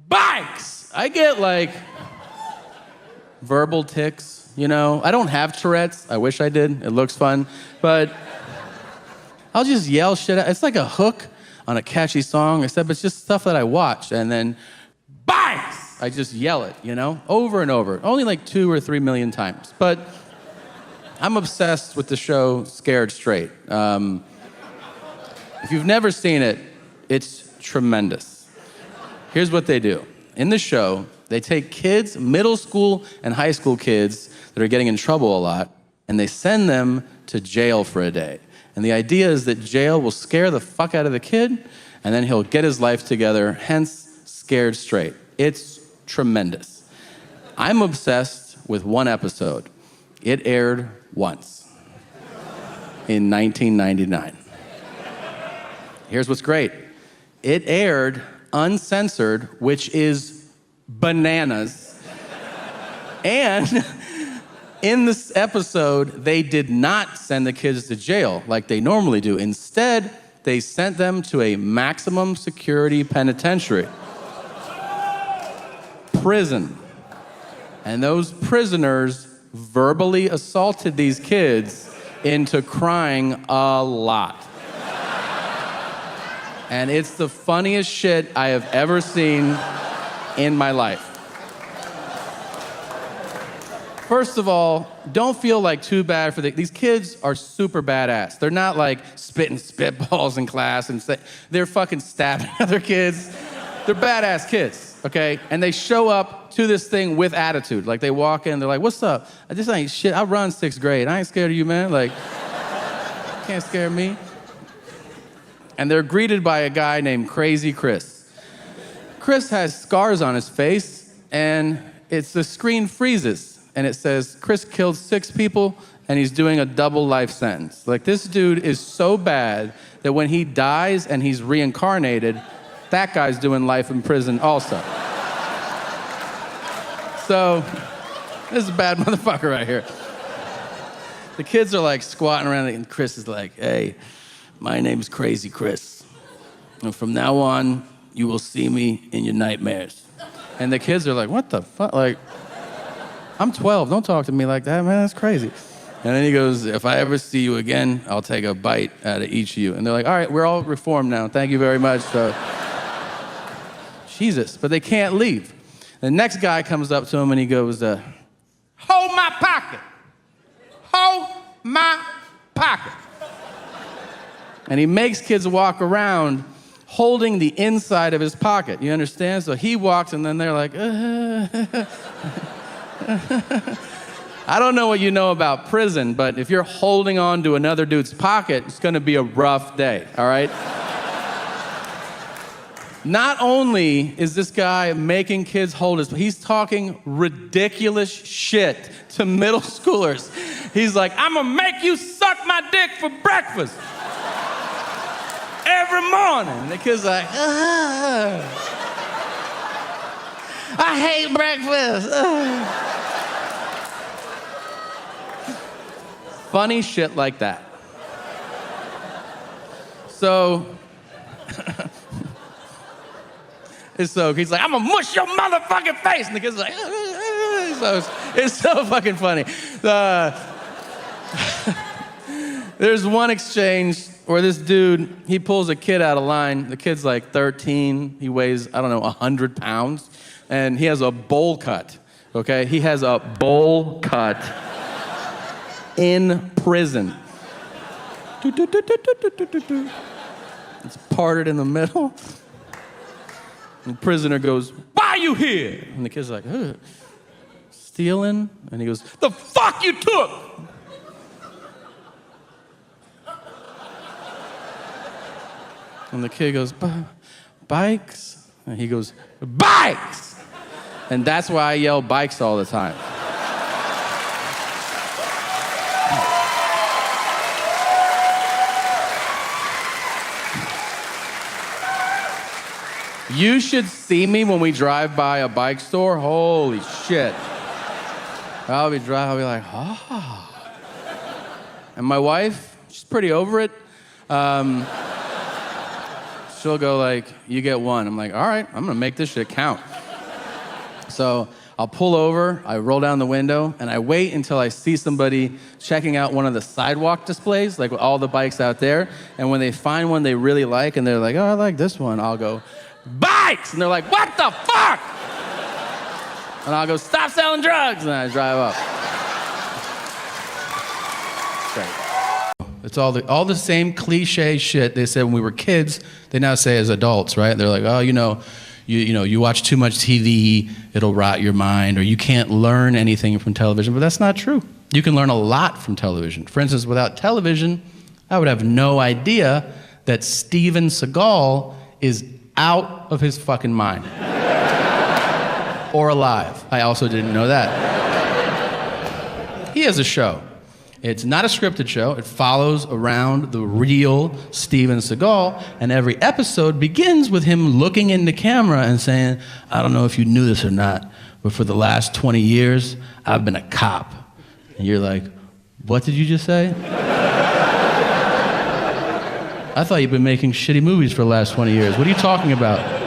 bikes. I get like verbal tics, you know? I don't have Tourette's. I wish I did. It looks fun. But I'll just yell shit out. It's like a hook on a catchy song, except it's just stuff that I watch. And then, bikes! I just yell it, you know? Over and over. Only like 2 or 3 million times. But I'm obsessed with the show Scared Straight. If you've never seen it, it's tremendous. Here's what they do. In the show, they take kids, middle school and high school kids that are getting in trouble a lot, and they send them to jail for a day. And the idea is that jail will scare the fuck out of the kid, and then he'll get his life together, hence Scared Straight. It's tremendous. I'm obsessed with one episode. It aired once in 1999. Here's what's great. It aired uncensored, which is bananas. And in this episode, they did not send the kids to jail like they normally do. Instead, they sent them to a maximum security penitentiary. Prison. And those prisoners verbally assaulted these kids into crying a lot. And it's the funniest shit I have ever seen in my life. First of all, don't feel like too bad for these kids are super badass. They're not like spitting spitballs in class and they're fucking stabbing other kids. They're badass kids, okay? And they show up to this thing with attitude. Like they walk in, they're like, what's up? This ain't shit. I run 6th grade. I ain't scared of you, man. Like, can't scare me. And they're greeted by a guy named Crazy Chris. Chris has scars on his face, and the screen freezes, and it says, Chris killed 6 people, and he's doing a double life sentence. Like, this dude is so bad that when he dies and he's reincarnated, that guy's doing life in prison also. So, this is a bad motherfucker right here. The kids are like squatting around, and Chris is like, hey, my name's Crazy Chris. And from now on, you will see me in your nightmares. And the kids are like, what the fuck? Like, I'm 12, don't talk to me like that, man, that's crazy. And then he goes, if I ever see you again, I'll take a bite out of each of you. And they're like, all right, we're all reformed now, thank you very much. So, Jesus, but they can't leave. The next guy comes up to him and he goes, hold my pocket. Hold my pocket. And he makes kids walk around holding the inside of his pocket. You understand? So he walks and then they're like, I don't know what you know about prison, but if you're holding on to another dude's pocket, it's gonna be a rough day, all right? Not only is this guy making kids hold he's talking ridiculous shit to middle schoolers. He's like, I'm gonna make you suck my dick for breakfast. Every morning. And the kid's like, I hate breakfast. Funny shit like that. So, he's like, I'm gonna mush your motherfucking face. And the kid's like, so it's so fucking funny. There's one exchange where this dude, he pulls a kid out of line. The kid's like 13. He weighs, 100 pounds. And he has a bowl cut, okay? He has a bowl cut in prison. It's parted in the middle. And the prisoner goes, why are you here? And the kid's like, stealing? And he goes, the fuck you took? And the kid goes, bikes? And he goes, bikes! And that's why I yell bikes all the time. You should see me when we drive by a bike store. Holy shit. I'll be like, ah. And my wife, she's pretty over it. She'll go like, you get one. I'm like, all right, I'm gonna make this shit count. So I'll pull over, I roll down the window, and I wait until I see somebody checking out one of the sidewalk displays, like with all the bikes out there. And when they find one they really like, and they're like, oh, I like this one, I'll go, bikes! And they're like, what the fuck? And I'll go, stop selling drugs! And I drive up. Great. It's all the same cliche shit they said when we were kids, they now say as adults, right? They're like, oh, you watch too much TV, it'll rot your mind, or you can't learn anything from television, but that's not true. You can learn a lot from television. For instance, without television, I would have no idea that Steven Seagal is out of his fucking mind. Or alive. I also didn't know that. He has a show. It's not a scripted show. It follows around the real Steven Seagal, and every episode begins with him looking in the camera and saying, I don't know if you knew this or not, but for the last 20 years, I've been a cop. And you're like, what did you just say? I thought you've been making shitty movies for the last 20 years. What are you talking about?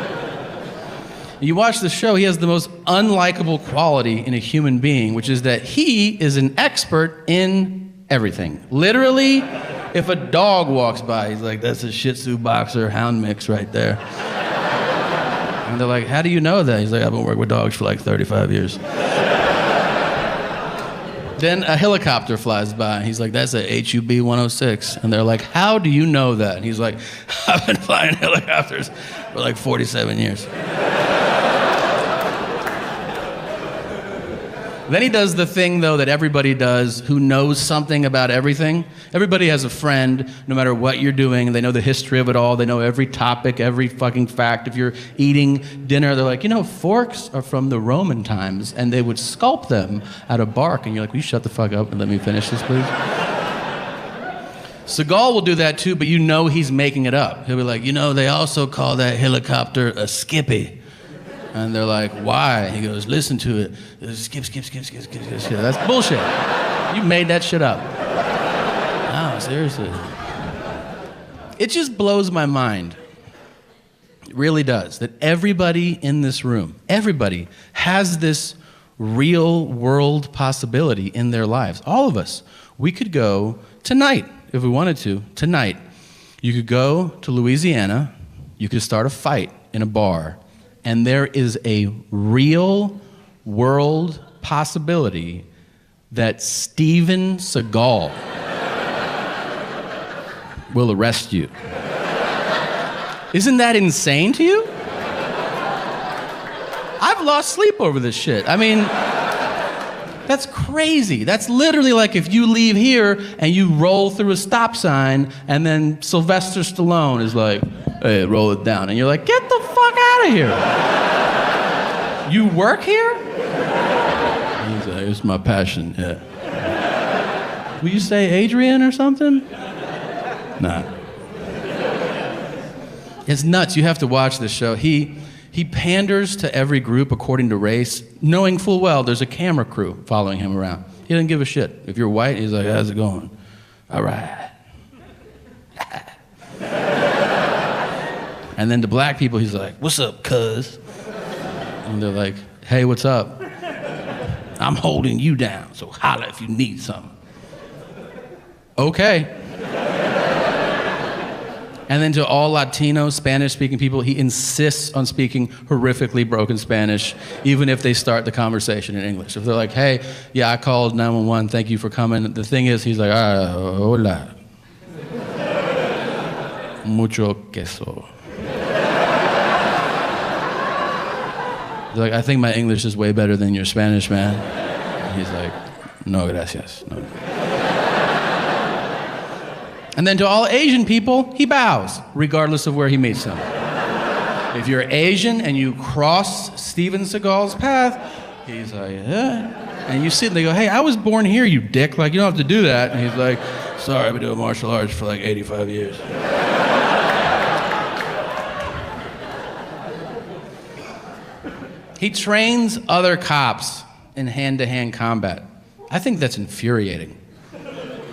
You watch the show, he has the most unlikable quality in a human being, which is that he is an expert in everything. Literally, if a dog walks by, he's like, that's a Shih Tzu boxer hound mix right there. And they're like, how do you know that? He's like, I've been working with dogs for like 35 years. Then a helicopter flies by, and he's like, that's a HUB 106. And they're like, how do you know that? And he's like, I've been flying helicopters for like 47 years. Then he does the thing, though, that everybody does who knows something about everything. Everybody has a friend, no matter what you're doing. They know the history of it all. They know every topic, every fucking fact. If you're eating dinner, they're like, forks are from the Roman times, and they would sculpt them out of bark. And you're like, will you shut the fuck up and let me finish this, please? Seagal will do that, too, but he's making it up. He'll be like, they also call that helicopter a skippy. And they're like, why? He goes, listen to it. Skip. That's bullshit. You made that shit up. No, seriously. It just blows my mind. It really does. That everybody in this room, everybody has this real world possibility in their lives. All of us. We could go tonight, if we wanted to, tonight. You could go to Louisiana. You could start a fight in a bar. And there is a real world possibility that Steven Seagal will arrest you. Isn't that insane to you? I've lost sleep over this shit. I mean, that's crazy. That's literally like if you leave here and you roll through a stop sign and then Sylvester Stallone is like, hey, roll it down. And you're like, get the fuck out of here. You work here? He's like, it's my passion, yeah. Will you say Adrian or something? Nah. It's nuts. You have to watch this show. He panders to every group according to race, knowing full well there's a camera crew following him around. He doesn't give a shit. If you're white, he's like, how's it going? All right. And then to black people, he's like, what's up, cuz? And they're like, hey, what's up? I'm holding you down, so holla if you need something. Okay. And then to all Latino, Spanish-speaking people, he insists on speaking horrifically broken Spanish, even if they start the conversation in English. If they're like, hey, yeah, I called 911, thank you for coming. The thing is, he's like, hola. Mucho queso. He's like, I think my English is way better than your Spanish, man. And he's like, no, gracias. No. And then to all Asian people, he bows, regardless of where he meets them. If you're Asian and you cross Steven Seagal's path, he's like, yeah. And you see them, they go, hey, I was born here, you dick. Like, you don't have to do that. And he's like, sorry, I've been doing martial arts for like 85 years. He trains other cops in hand-to-hand combat. I think that's infuriating.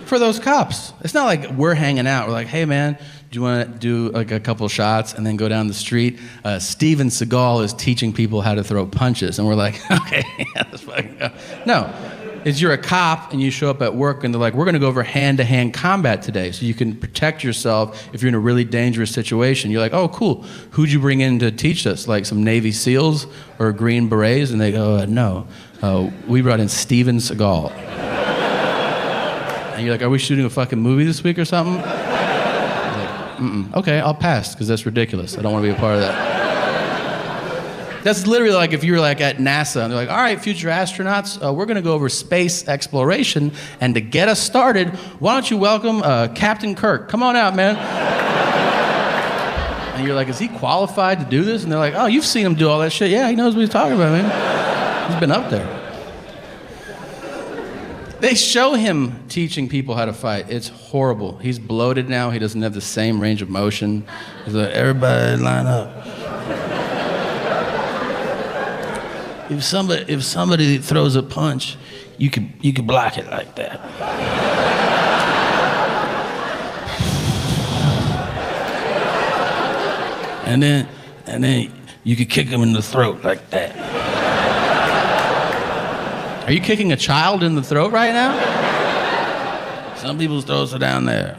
for those cops. It's not like we're hanging out. We're like, hey man, do you want to do like a couple shots and then go down the street? Steven Seagal is teaching people how to throw punches. And we're like, okay, yeah, let's fucking go. No, it's you're a cop and you show up at work and they're like, we're going to go over hand-to-hand combat today so you can protect yourself if you're in a really dangerous situation. You're like, oh, cool. Who'd you bring in to teach us? Like some Navy SEALs or Green Berets? And they go, no, we brought in Steven Seagal. And you're like, are we shooting a fucking movie this week or something? Okay, I'll pass, because that's ridiculous. I don't want to be a part of that. That's literally like if you were like at NASA, and they're like, all right, future astronauts, we're going to go over space exploration, and to get us started, why don't you welcome Captain Kirk? Come on out, man. And you're like, is he qualified to do this? And they're like, oh, you've seen him do all that shit. Yeah, he knows what he's talking about, man. He's been up there. They show him teaching people how to fight. It's horrible. He's bloated now. He doesn't have the same range of motion. He's like, everybody line up. If somebody throws a punch, you could block it like that. And then you could kick him in the throat like that. Are you kicking a child in the throat right now? Some people's throats are down there.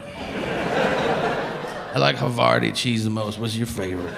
I like Havarti cheese the most. What's your favorite?